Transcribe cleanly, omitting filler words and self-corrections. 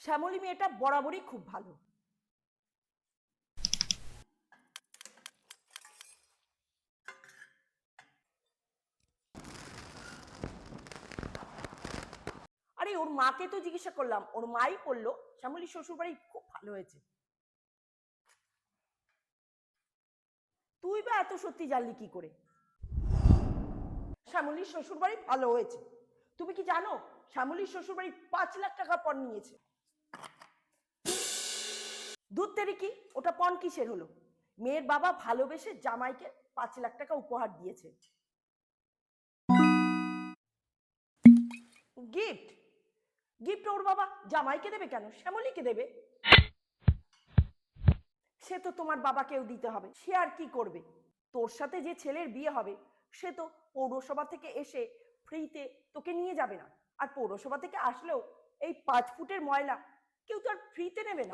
শ্যামলী মেয়েটা বরাবরই খুব ভালো। আরে ওর মাকে তো জিজ্ঞাসা করলাম, ওর মাই বললো শ্যামলী শ্বশুরবাড়ি খুব ভালো হয়েছে। তুই বা এত সত্যি জানলি কি করে? শ্যামলীর শ্বশুরবাড়ি ভালো হয়েছে। তুমি কি জানো শ্যামলীর শ্বশুরবাড়ি 5 লাখ টাকা পণ নিয়েছে? দুধ তেরি কি, ওটা পণ কিসের হলো? মেয়ের বাবা ভালোবেসে জামাইকে 5 লাখ টাকা উপহার দিয়েছে। গিফট? গিফট ওর বাবা জামাইকে দেবে কেন, শ্যামলীকে দেবে। সে তো তোমার বাবাকেও দিতে হবে, সে আর কি করবে? তোর সাথে যে ছেলের বিয়ে হবে সে তো পৌরসভা থেকে এসে ফ্রিতে তোকে নিয়ে যাবে না। আর পৌরসভা থেকে আসলেও এই 5 ফুটের ময়লা কেউ তো আর ফ্রিতে নেবে না।